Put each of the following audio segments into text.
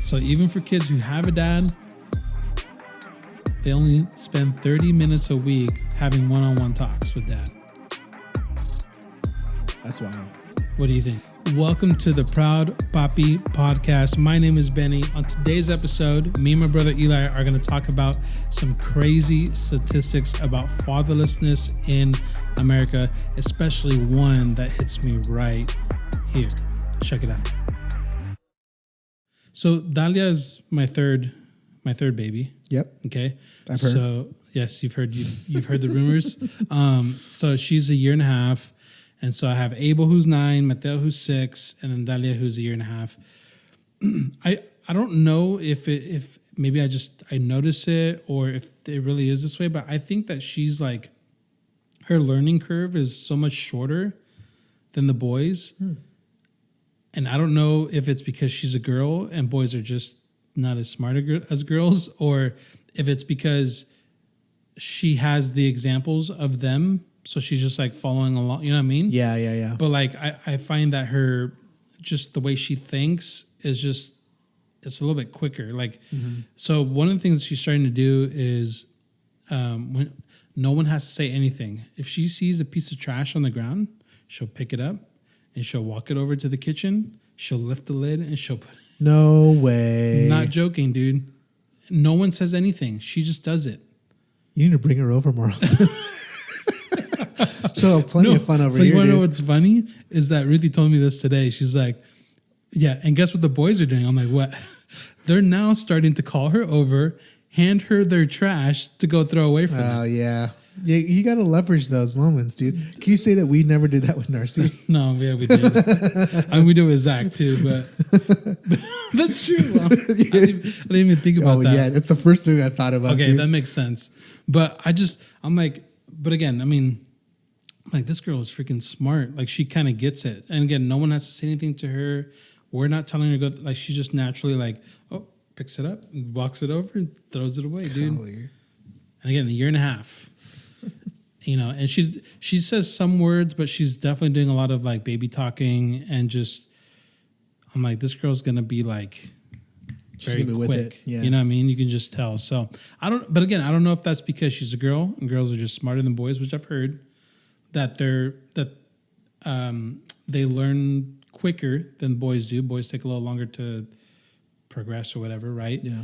So even for kids who have a dad, they only spend 30 minutes a week having one-on-one talks with dad. That's wild. What do you think? Welcome to the Proud Papi Podcast. My name is Benny. On today's episode, me and my brother Eli are going to talk about some crazy statistics about fatherlessness in America, especially one that hits me right here. Check it out. So Dalia is my third baby. Yep. Okay. I've heard. So yes, you've heard the rumors. So she's a year and a half. And so I have Abel, who's 9, Mateo, who's 6, and then Dalia, who's a year and a half. I don't know if maybe I notice it or if it really is this way, but I think that she's like, her learning curve is so much shorter than the boys. And I don't know if it's because she's a girl and boys are just not as smart as girls, or if it's because she has the examples of them. So she's just like following along, you know what I mean? Yeah. But like, I find that just the way she thinks is just, it's a little bit quicker. Like, So one of the things that she's starting to do is when no one has to say anything. If she sees a piece of trash on the ground, she'll pick it up and she'll walk it over to the kitchen. She'll lift the lid and she'll put it. No way. Not joking, dude. No one says anything. She just does it. You need to bring her over more often. She'll have plenty of fun over so here. So you want to know dude. what's funny? Is that Ruthie told me this today. She's like, yeah, and guess what the boys are doing? I'm like, what? They're now starting to call her over, hand her their trash to go throw away from her. Oh, yeah. You got to leverage those moments, dude. Can you say that we never did that with Narcy? No, yeah, we did. I mean, we do it with Zach too, but that's true. Well, I didn't even think about that. Oh, yeah. It's the first thing I thought about. Okay, dude. that makes sense. But I'm like, but again, I mean, like, this girl is freaking smart. Like, she kind of gets it. And again, no one has to say anything to her. We're not telling her to go. Like, she just naturally like, oh, picks it up, walks it over, and throws it away, dude. Golly. And again, a year and a half. And she says some words, but she's definitely doing a lot of like baby talking and just. I'm like, this girl's gonna be like very quick. With it. Yeah. You know what I mean? You can just tell. So but again, I don't know if that's because she's a girl and girls are just smarter than boys, which I've heard. That they learn quicker than boys do. Boys take a little longer to progress or whatever, right? Yeah.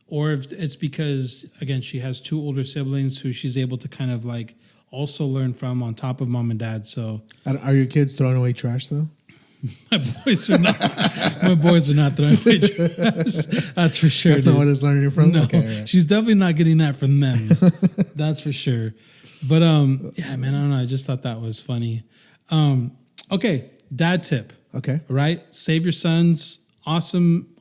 Or if it's because, again, she has 2 older siblings who she's able to kind of like also learn from on top of mom and dad. So Are your kids throwing away trash though? My boys are not throwing away trash. That's for sure. That's not what it's learning from? No, okay, right. She's definitely not getting that from them. That's for sure. But yeah, man, I don't know. I just thought that was funny. Okay, dad tip. Okay. Right? Save Your Sons. Awesome.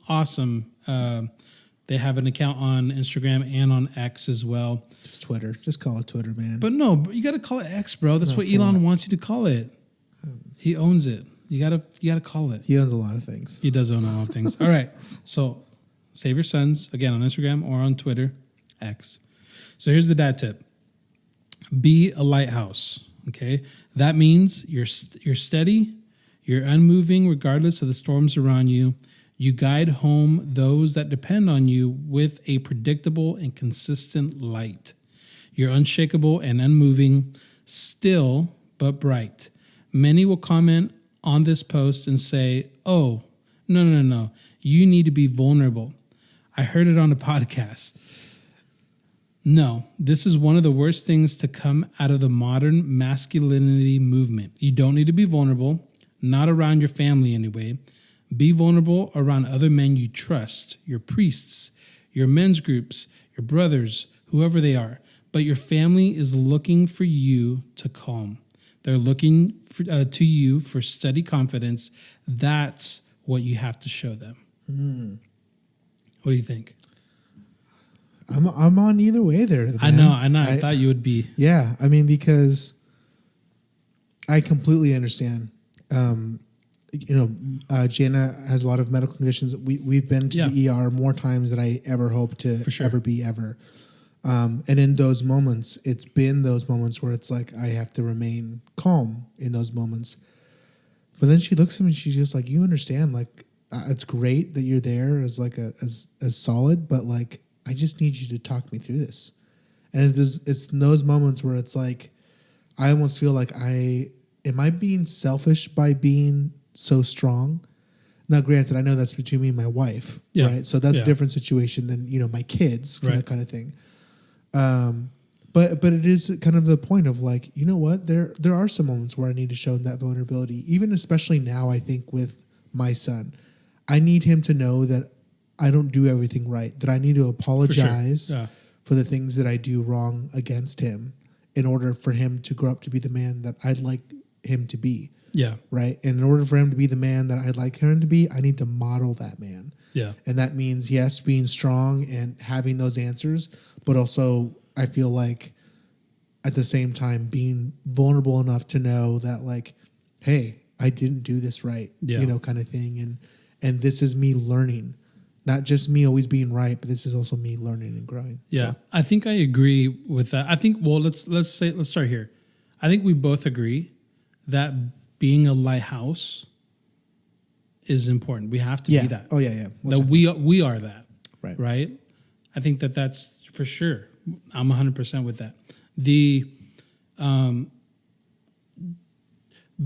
They have an account on Instagram and on X as well. Just Twitter. Just call it Twitter, man. But no, you got to call it X, bro. That's what Elon wants you to call it. He owns it. You gotta call it. He owns a lot of things. He does own a lot of things. All right. So Save Your Sons, again, on Instagram or on Twitter, X. So here's the dad tip. Be a lighthouse, okay? That means you're steady, you're unmoving regardless of the storms around you. You guide home those that depend on you with a predictable and consistent light. You're unshakable and unmoving, still but bright. Many will comment on this post and say, oh, no. You need to be vulnerable. I heard it on a podcast. No, this is one of the worst things to come out of the modern masculinity movement. You don't need to be vulnerable, not around your family anyway. Be vulnerable around other men you trust, your priests, your men's groups, your brothers, whoever they are. But your family is looking for you to calm. They're looking to you for steady confidence. That's what you have to show them. What do you think? I'm on either way there, man. I know. I thought you would be. Yeah, I mean, because I completely understand. Jana has a lot of medical conditions. We've been to the ER more times than I ever hope to ever be ever. And in those moments, it's been those moments where it's like I have to remain calm in those moments. But then she looks at me and she's just like, you understand, like it's great that you're there as like as solid, but like, I just need you to talk me through this. And it's in those moments where it's like, I almost feel like am I being selfish by being so strong? Now, granted, I know that's between me and my wife, right? So that's a different situation than, my kids, kind of thing. But it is kind of the point of like, you know what? There are some moments where I need to show him that vulnerability, even especially now, I think with my son. I need him to know that I don't do everything right, that I need to apologize for the things that I do wrong against him in order for him to grow up to be the man that I'd like him to be. Yeah. Right. And in order for him to be the man that I'd like him to be, I need to model that man. Yeah. And that means, yes, being strong and having those answers, but also I feel like at the same time being vulnerable enough to know that like, hey, I didn't do this right, kind of thing. And this is me learning, not just me always being right, but this is also me learning and growing. Yeah. So. I think I agree with that. I think, well, let's start here. I think we both agree that being a lighthouse is important. We have to be that. Oh yeah. That we are that. Right. I think that's for sure. I'm 100% with that. The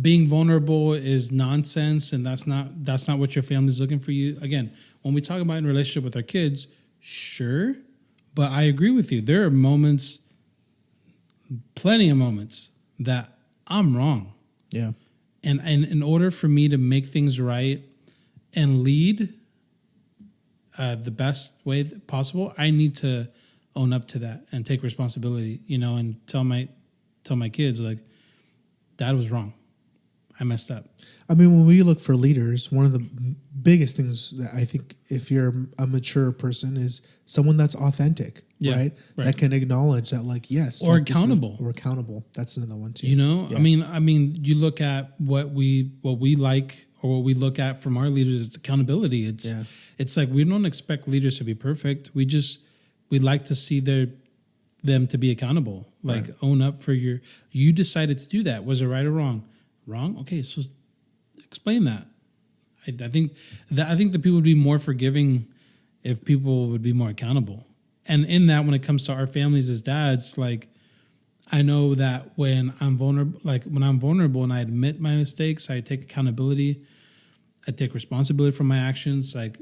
being vulnerable is nonsense, and that's not what your family's looking for you. Again, when we talk about in relationship with our kids, sure, but I agree with you. There are moments, plenty of moments, that I'm wrong. Yeah. And in order for me to make things right and lead the best way possible, I need to own up to that and take responsibility, and tell my kids, like, Dad was wrong. I messed up. I mean, when we look for leaders, one of the biggest things that I think if you're a mature person is someone that's authentic, right? That can acknowledge that, like, yes. Or like accountable. Or accountable. That's another one too. Yeah. I mean, you look at what we like or what we look at from our leaders, it's accountability. It's like we don't expect leaders to be perfect. We'd like to see them to be accountable. Like own up for you decided to do that. Was it right or wrong? Wrong? Okay, so explain that. I think that people would be more forgiving if people would be more accountable. And in that, when it comes to our families as dads, like, I know that when I'm vulnerable and I admit my mistakes, I take accountability, I take responsibility for my actions. Like,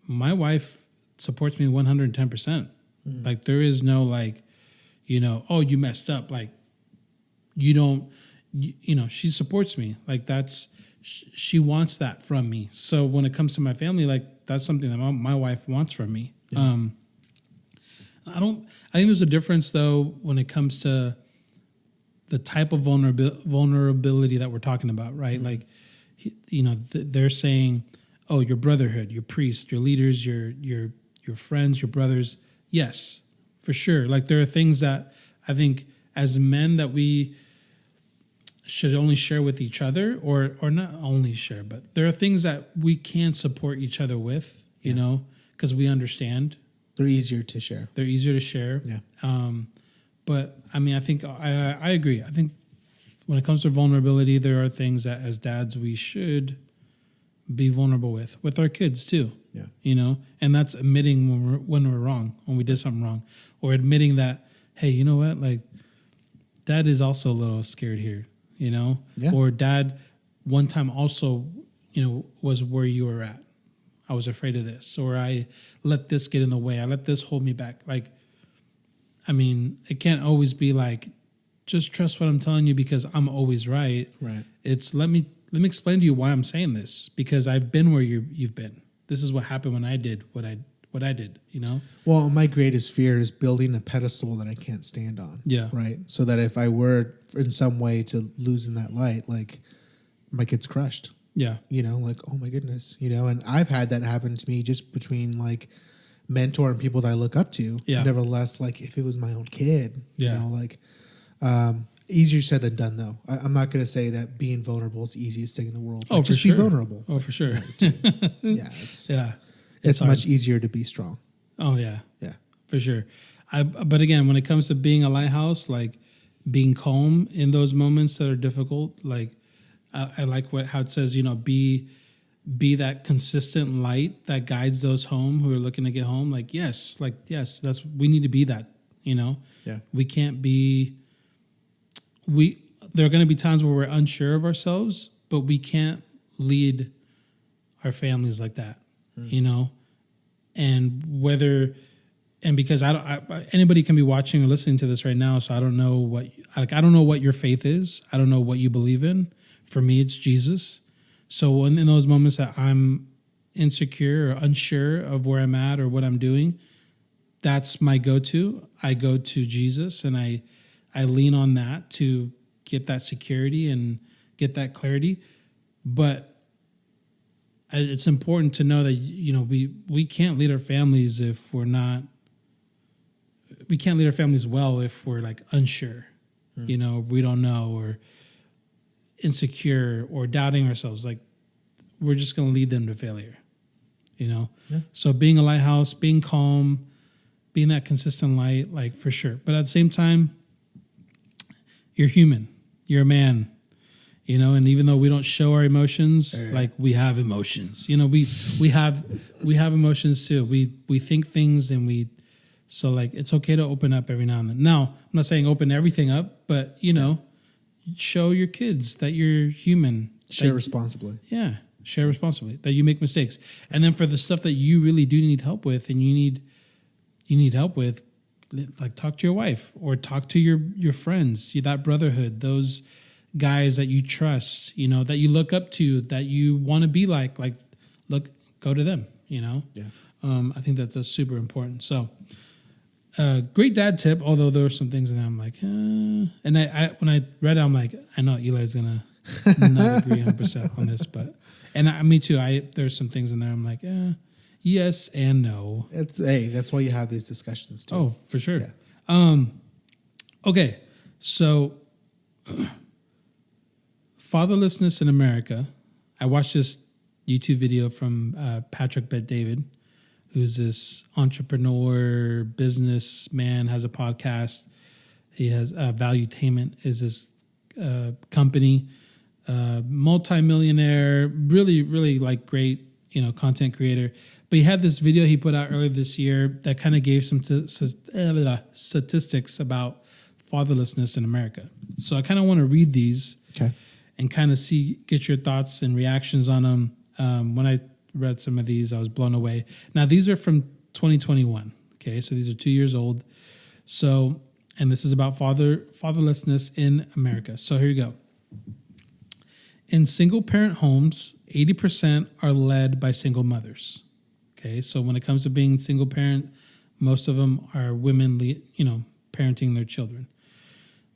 my wife supports me 110%. Like, there is no like, oh, you messed up. Like, you don't, she supports me. Like, she wants that from me. So when it comes to my family, like, that's something that my wife wants from me. Yeah. I think there's a difference though when it comes to the type of vulnerability that we're talking about, right? Like, they're saying, oh, your brotherhood, your priest, your leaders, your friends, your brothers. Yes, for sure. Like, there are things that I think as men that we should only share with each other, or not only share, but there are things that we can support each other with, because we understand. They're easier to share. Yeah. But I mean, I think I agree. I think when it comes to vulnerability, there are things that as dads we should be vulnerable with our kids too. Yeah. And that's admitting when we're wrong, when we did something wrong, or admitting that, hey, you know what, like, Dad is also a little scared here, or Dad one time also, was where you were at. I was afraid of this, or I let this get in the way. I let this hold me back. Like, I mean, it can't always be like, just trust what I'm telling you because I'm always right. Right. It's let me explain to you why I'm saying this, because I've been where you've been. This is what happened when I did what I did, Well, my greatest fear is building a pedestal that I can't stand on. Yeah. Right. So that if I were in some way to lose in that light, like, my kid's crushed. Yeah. Like, oh my goodness, and I've had that happen to me just between like mentor and people that I look up to. Yeah. Nevertheless, like, if it was my own kid, easier said than done though. I'm not going to say that being vulnerable is the easiest thing in the world. Oh, just be vulnerable. Oh, for sure. It's much easier to be strong. Oh yeah. Yeah, for sure. But again, when it comes to being a lighthouse, like, being calm in those moments that are difficult, like, I like how it says, be be that consistent light that guides those home who are looking to get home. Yes, we need to be that, Yeah. we can't be, there are going to be times where we're unsure of ourselves, but we can't lead our families like that, and because anybody can be watching or listening to this right now. So I don't know what your faith is. I don't know what you believe in. For me, it's Jesus. So in those moments that I'm insecure or unsure of where I'm at or what I'm doing, that's my go-to. I go to Jesus, and I lean on that to get that security and get that clarity. But it's important to know that, we can't lead our families if we're not, we can't lead our families well if we're unsure, we don't know, or insecure or doubting ourselves. We're just going to lead them to failure, Yeah. So being a lighthouse, being calm, being that consistent light, for sure. But at the same time, you're human, you're a man, and even though we don't show our emotions, we have emotions, we have emotions too. We think things, and it's okay to open up every now and then. Now, I'm not saying open everything up, but show your kids that you're human. Share responsibly. Yeah, share responsibly, that you make mistakes. And then for the stuff that you really do need help with, and you need help with, talk to your wife or talk to your friends, that brotherhood, those guys that you trust, that you look up to, that you want to be like, go to them, Yeah. I think that's super important. So, great dad tip, although there were some things in there I'm like, and I when I read it, I'm like, I know Eli's going to not agree 100% on this, but, and me too, there's some things in there I'm like, yes and no. That's why you have these discussions too. Oh, for sure. Yeah. Okay, so fatherlessness in America. I watched this YouTube video from Patrick Bet-David, who's this entrepreneur, businessman, has a podcast. He has Valuetainment is his company, multi-millionaire, really, really great, content creator. But he had this video he put out earlier this year that kind of gave some statistics about fatherlessness in America. So I kind of want to read these. Okay. And kind of get your thoughts and reactions on them. When I read some of these, I was blown away. Now, these are from 2021. Okay, so these are 2 years old. So, and this is about fatherlessness in America. So here you go. In single-parent homes, 80% are led by single mothers. Okay, so when it comes to being single-parent, most of them are women, parenting their children.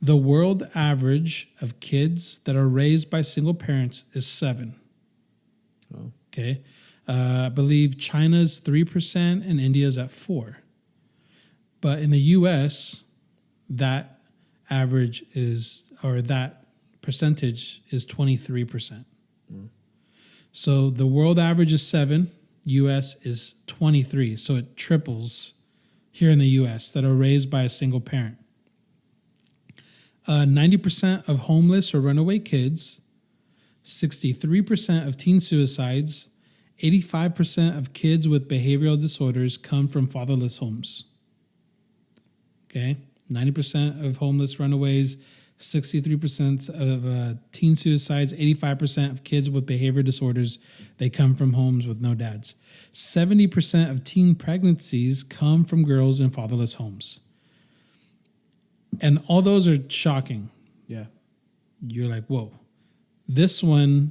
The world average of kids that are raised by single parents is 7. Oh. Okay. I believe China's 3% and India's at 4. But in the U.S., that average that percentage is 23%. So the world average is 7, U.S. is 23. So it triples here in the U.S. that are raised by a single parent. 90% of homeless or runaway kids, 63% of teen suicides, 85% of kids with behavioral disorders come from fatherless homes. Okay, 90% of homeless runaways, 63% of teen suicides, 85% of kids with behavior disorders, they come from homes with no dads. 70% of teen pregnancies come from girls in fatherless homes. And all those are shocking. Yeah. You're like, whoa. This one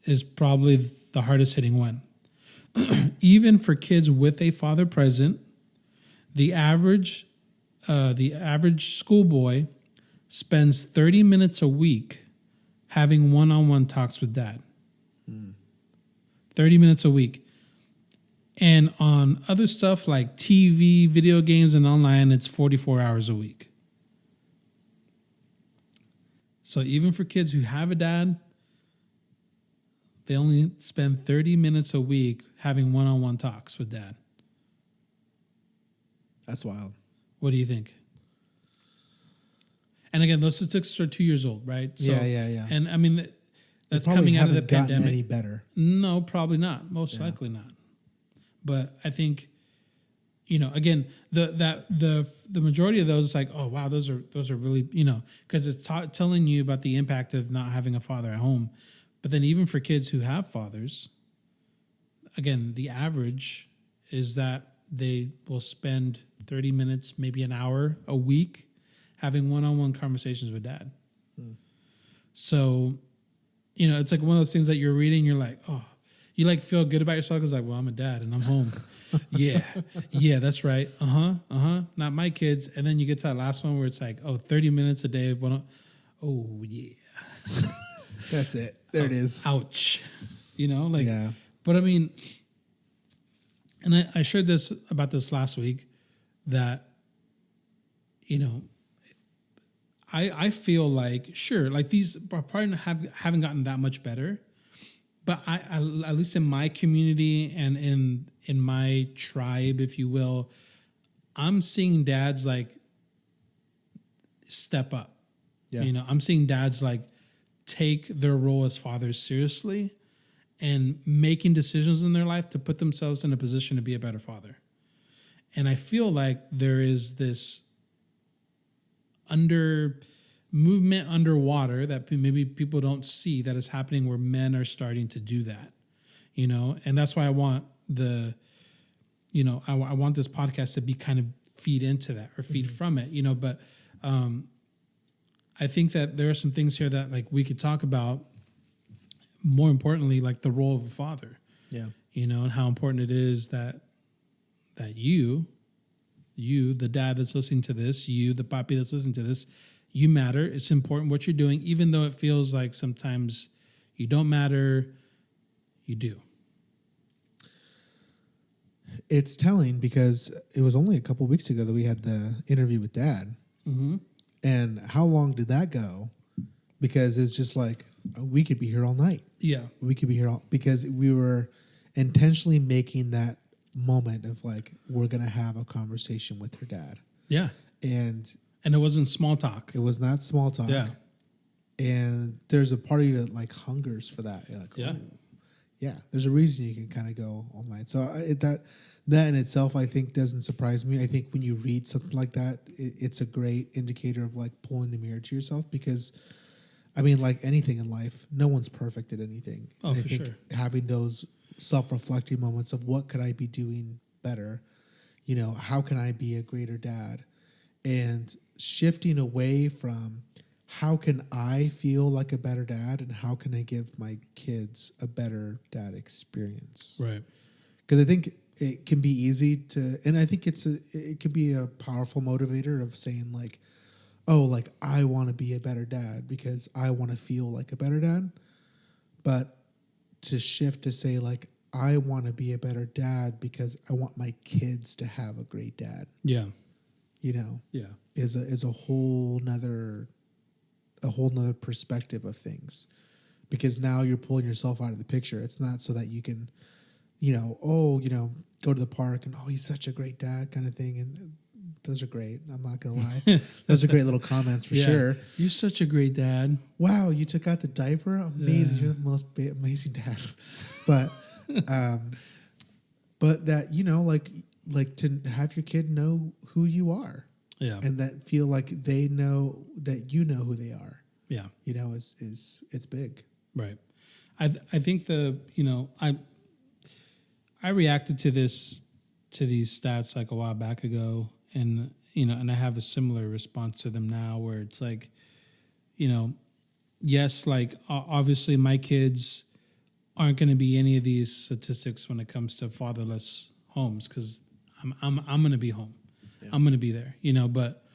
is probably the hardest hitting one. Even for kids with a father present, the average schoolboy spends 30 minutes a week having one-on-one talks with dad. 30 minutes a week. And on other stuff like TV, video games, and online, it's 44 hours a week. So even for kids who have a dad, they only spend 30 minutes a week having one-on-one talks with dad. That's wild. What do you think? And again, those statistics are 2 years old, right? So, yeah. And I mean, that's Probably coming out of the haven't gotten pandemic. any better. No, probably not. Most likely not. But I think, again, the majority of those, like, oh wow, those are really, because it's telling you about the impact of not having a father at home. But then even for kids who have fathers, again, the average is that they will spend 30 minutes, maybe an hour a week having one-on-one conversations with dad. So, it's like one of those things that you're reading, you're like, oh, you like feel good about yourself because like, well, I'm a dad and I'm home. yeah, that's right. Not my kids. And then you get to that last one where it's like, oh, 30 minutes a day of oh yeah. That's it. There it is. Ouch. Yeah. But I mean, and I shared about this last week that, I feel like, sure, like these probably haven't gotten that much better, but I at least in my community and in my tribe, if you will, I'm seeing dads like step up. Yeah. I'm seeing dads like take their role as fathers seriously and making decisions in their life to put themselves in a position to be a better father. And I feel like there is this movement underwater that maybe people don't see that is happening where men are starting to do that, and that's why I want I want this podcast to be kind of feed into that or feed from it, but I think that there are some things here that like we could talk about, more importantly, like the role of a father, and how important it is that you, the dad that's listening to this, you, the papi that's listening to this, you matter. It's important what you're doing, even though it feels like sometimes you don't matter, you do. It's telling because it was only a couple of weeks ago that we had the interview with Dad. Mm-hmm. And how long did that go? Because it's just like, we could be here all night. Yeah. We could be here because we were intentionally making that moment of like, we're going to have a conversation with her dad. Yeah. And it wasn't small talk. It was not small talk. Yeah. And there's a part of you that like hungers for that. You're like, oh, yeah. There's a reason you can kind of go online. So that in itself, I think, doesn't surprise me. I think when you read something like that, it's a great indicator of like pulling the mirror to yourself because, I mean, like anything in life, no one's perfect at anything. Oh, and for sure. Having those self-reflecting moments of what could I be doing better? How can I be a greater dad? And shifting away from how can I feel like a better dad and how can I give my kids a better dad experience? Right. Because I think it can be easy to, and I think it could be a powerful motivator of saying like, oh, like I want to be a better dad because I want to feel like a better dad. But to shift to say like, I want to be a better dad because I want my kids to have a great dad. Yeah. Yeah. Is a whole nother perspective of things, because now you're pulling yourself out of the picture. It's not so that you can, go to the park and, oh, he's such a great dad kind of thing. And those are great. I'm not going to lie. Those are great little comments for sure. You're such a great dad. Wow. You took out the diaper. Amazing. You're the most amazing dad. But that, like to have your kid know who you are. Yeah. And that feel like they know that you know who they are. Yeah. Is it's big. Right. I think I reacted to these stats like a while back ago, and I have a similar response to them now where it's like, yes, like obviously my kids aren't going to be any of these statistics when it comes to fatherless homes because I'm going to be home. Yeah. I'm going to be there, but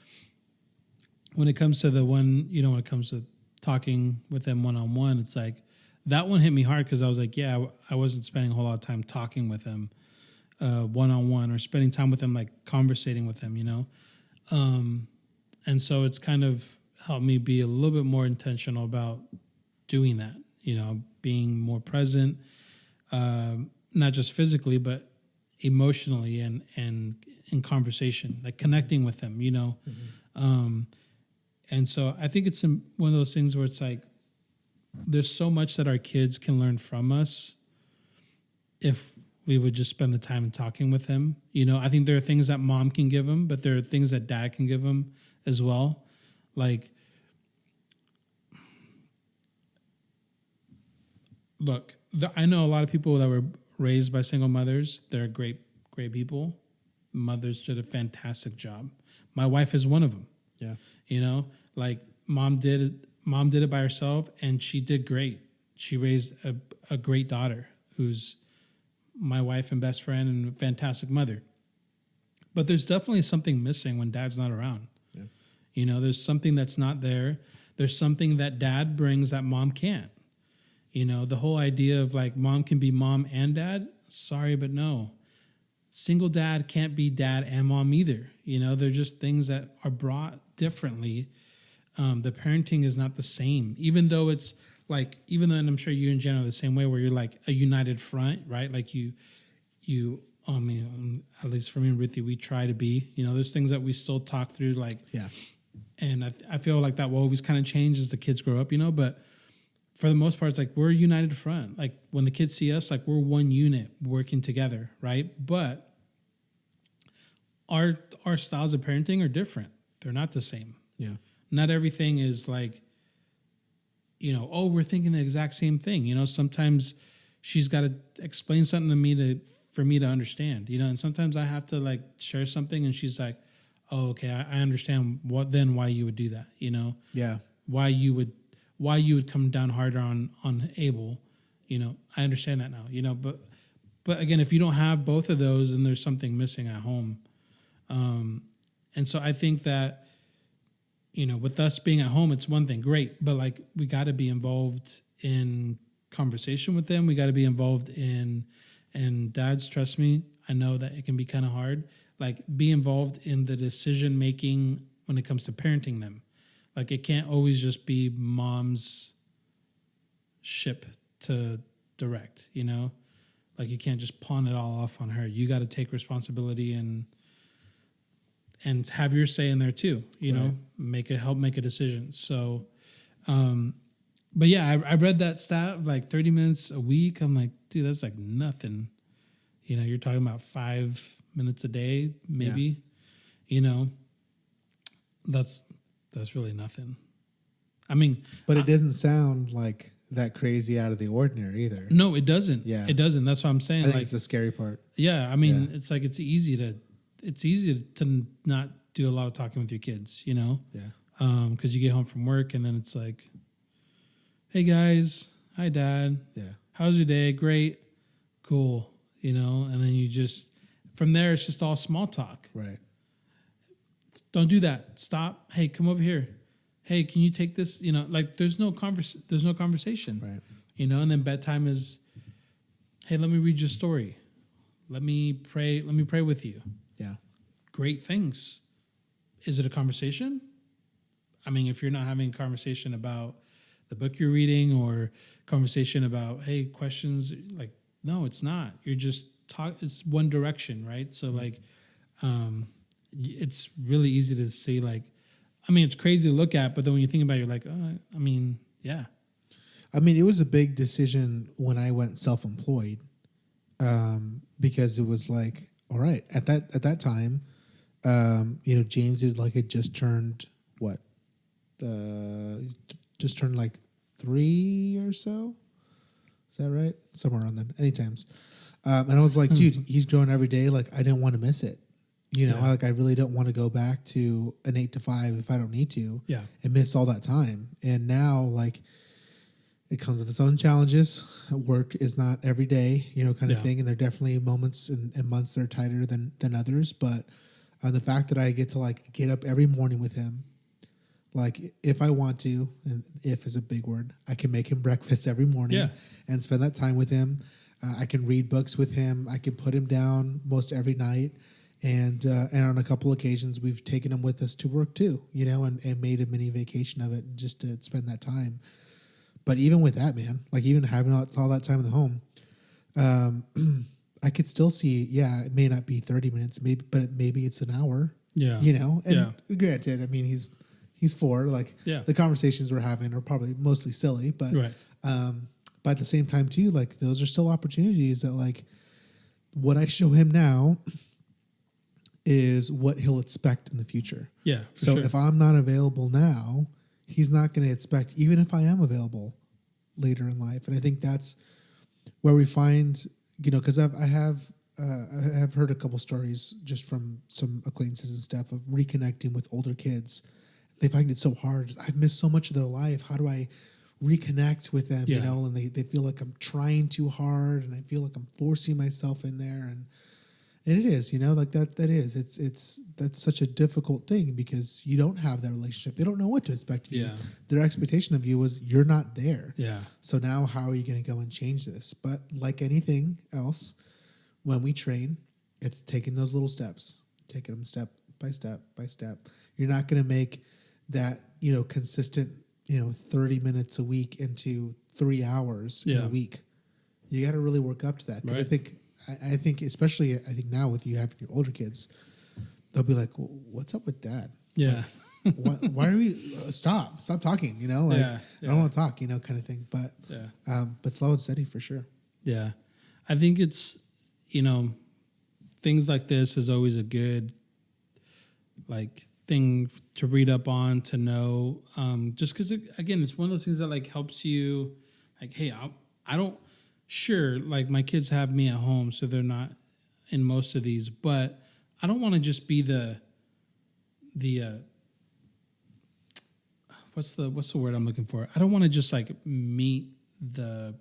when it comes to when it comes to talking with them one-on-one, it's like that one hit me hard because I was like, yeah, I wasn't spending a whole lot of time talking with them one-on-one or spending time with them, like conversating with them, and so it's kind of helped me be a little bit more intentional about doing that, being more present, not just physically, but emotionally and in conversation, like connecting with them, Mm-hmm. And so I think it's one of those things where it's like, there's so much that our kids can learn from us if we would just spend the time talking with him. You know, I think there are things that mom can give him, but there are things that dad can give him as well. Like, look, I know a lot of people that were raised by single mothers. They're great people. Mothers did a fantastic job. My wife is one of them. Yeah. You know, like mom did it by herself, and she did great. She raised a great daughter who's my wife and best friend and a fantastic mother. But there's definitely something missing when dad's not around. Yeah. You know, there's something that's not there. There's something that dad brings that mom can't. You know, the whole idea of like mom can be mom and dad. Sorry, but no. Single dad can't be dad and mom either. You know, they're just things that are brought differently. The parenting is not the same, even though it's like, even though, and I'm sure you and Jen are the same way, where you're like a united front, right? Like I mean, at least for me and Ruthie, we try to be, you know, there's things that we still talk through, like, Yeah. And I feel like that will always kind of change as the kids grow up, you know, but for the most part, it's like we're a united front. Like when the kids see us, like we're one unit working together, right? But our styles of parenting are different. They're not the same. Yeah. Not everything is like, you know, oh, we're thinking the exact same thing. You know, sometimes she's got to explain something to me for me to understand, you know, and sometimes I have to like share something and she's like, oh, okay, I understand why you would do that, you know? Yeah. Why you would come down harder on Abel, you know? I understand that now, you know, but again, if you don't have both of those, then there's something missing at home. And so I think that, you know, with us being at home, it's one thing, great, but like we got to be involved in conversation with them. We got to be involved and dads, trust me, I know that it can be kind of hard. Like be involved in the decision making when it comes to parenting them. Like it can't always just be mom's ship to direct, you know? Like you can't just pawn it all off on her. You got to take responsibility and have your say in there too, you know, help make a decision. So, but yeah, I read that stat of like 30 minutes a week. I'm like, dude, that's like nothing. You know, you're talking about 5 minutes a day, maybe, you know, that's really nothing. I mean, but it doesn't sound like that crazy out of the ordinary either. No, it doesn't. Yeah. It doesn't. That's what I'm saying. I think like, it's the scary part. Yeah. I mean, it's like, it's easy to not do a lot of talking with your kids, you know? Yeah. 'Cause you get home from work and then it's like, hey guys, hi dad. Yeah. How's your day? Great. Cool. You know? And then you just, from there, it's just all small talk. Right. Don't do that. Stop. Hey, come over here. Hey, can you take this? You know, like there's no conversation. Right. You know, and then bedtime is, hey, let me read your story. Let me pray with you. Yeah. Great things. Is it a conversation? I mean, if you're not having a conversation about the book you're reading or conversation about, hey, questions, like, no, it's not. You're just it's one direction, right? So like, it's really easy to say like, I mean, it's crazy to look at, but then when you think about it, you're like, oh, I mean, yeah. I mean, it was a big decision when I went self-employed, because it was like, all right, at that time, you know, James had just turned just turned like 3 or so. Is that right? Somewhere around then. Anytimes. And I was like, dude, he's growing every day. Like, I didn't want to miss it. You know, Yeah. I really don't want to go back to an 8 to 5 if I don't need to. Yeah. And miss all that time. And now, like, it comes with its own challenges. Work is not every day, you know, kind of thing. And there are definitely moments and months that are tighter than others. But the fact that I get to like get up every morning with him, like if I want to, and if is a big word, I can make him breakfast every morning and spend that time with him. I can read books with him. I can put him down most every night. And on a couple occasions, we've taken him with us to work too, you know, and made a mini vacation of it just to spend that time. But even with that, man, like even having all that time in the home, I could still see, it may not be 30 minutes, but maybe it's an hour. Yeah. You know, and granted, I mean, he's He's 4. Like Yeah. the conversations we're having are probably mostly silly, but Right. but at the same time too, like those are still opportunities that like what I show him now is what he'll expect in the future. Yeah. For So sure. if I'm not available now, he's not going to expect, even if I am available later in life. And I think that's where we find, you know, because I have heard a couple stories just from some acquaintances and stuff of reconnecting with older kids. They find it so hard. I've missed so much of their life. How do I reconnect with them? Yeah. You know, and they feel like I'm trying too hard, and I feel like I'm forcing myself in there, and it is, you know, like that's such a difficult thing because you don't have that relationship. They don't know what to expect of you. Yeah. Their expectation of you was you're not there. Yeah. So now how are you going to go and change this? But like anything else, when we train, it's taking those little steps, taking them step by step by step. You're not going to make that, you know, consistent, you know, 30 minutes a week into 3 hours in a week. You got to really work up to that. Because I think, especially I think now with you having your older kids, they'll be like, well, what's up with dad? Yeah. Like, why are we, stop talking, you know, like I don't want to talk, you know, kind of thing. But slow and steady for sure. Yeah. I think it's, you know, things like this is always a good, like, thing to read up on, to know, just because, again, it's one of those things that, like, helps you, like, hey, I don't, sure, like, my kids have me at home, so they're not in most of these, but I don't want to just be the what's the word I'm looking for? I don't want to just, like, meet the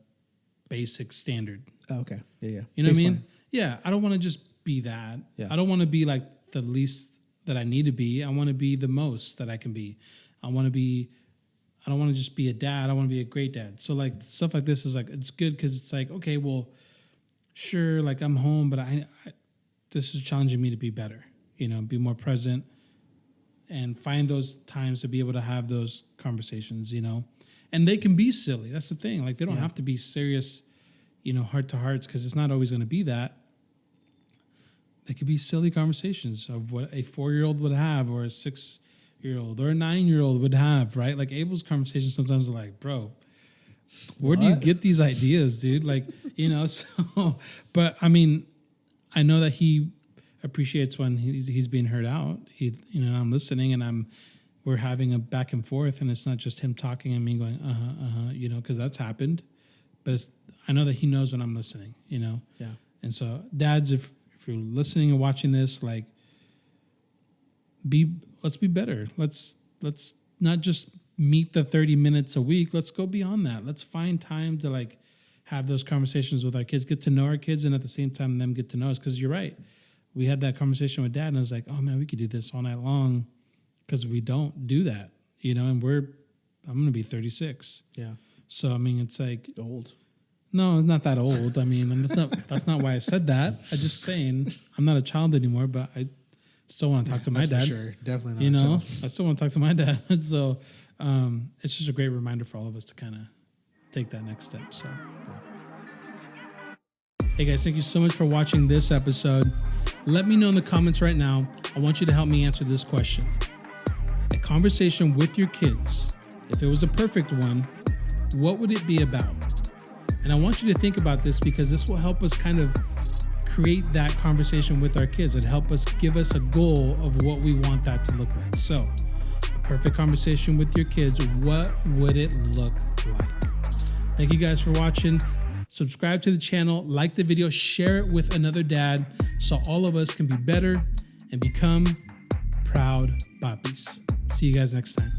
basic standard. Oh, okay. Yeah. You know what I mean? Yeah. I don't want to just be that. Yeah. I don't want to be like the least that I need to be. I want to be the most that I can be. I don't want to just be a dad. I want to be a great dad. So, like, stuff like this is, like, it's good because it's like, okay, well, sure, like, I'm home, but I this is challenging me to be better, you know, be more present and find those times to be able to have those conversations, you know. And they can be silly. That's the thing. Like, they don't have to be serious, you know, heart to hearts, because it's not always going to be that. They could be silly conversations of what a 4-year-old would have, or a 6-year-old, or a 9-year-old would have, right? Like, Abel's conversations sometimes are like, bro, where do you get these ideas, dude? Like, you know, so, but I mean, I know that he appreciates when he's being heard out. You know, I'm listening, and we're having a back and forth, and it's not just him talking and me going, you know, because that's happened. But I know that he knows when I'm listening, you know? Yeah. And so, dads, if you're listening and watching this, like, let's be better. Let's not just meet the 30 minutes a week. Let's go beyond that. Let's find time to, like, have those conversations with our kids, get to know our kids, and at the same time, them get to know us. Because you're right. We had that conversation with dad, and I was like, oh man, we could do this all night long, because we don't do that, you know, and I'm going to be 36. Yeah. So, I mean, it's like old. No, it's not that old. I mean, and that's not why I said that. I'm just saying I'm not a child anymore, but I still want to talk to my dad. For sure. Definitely not. You know, a child. I still want to talk to my dad. So it's just a great reminder for all of us to kind of take that next step. So, hey guys, thank you so much for watching this episode. Let me know in the comments right now. I want you to help me answer this question. A conversation with your kids, if it was a perfect one, what would it be about? And I want you to think about this, because this will help us kind of create that conversation with our kids. It'll help us give us a goal of what we want that to look like. So, a perfect conversation with your kids, what would it look like? Thank you guys for watching. Subscribe to the channel, like the video, share it with another dad, so all of us can be better and become proud papis. See you guys next time.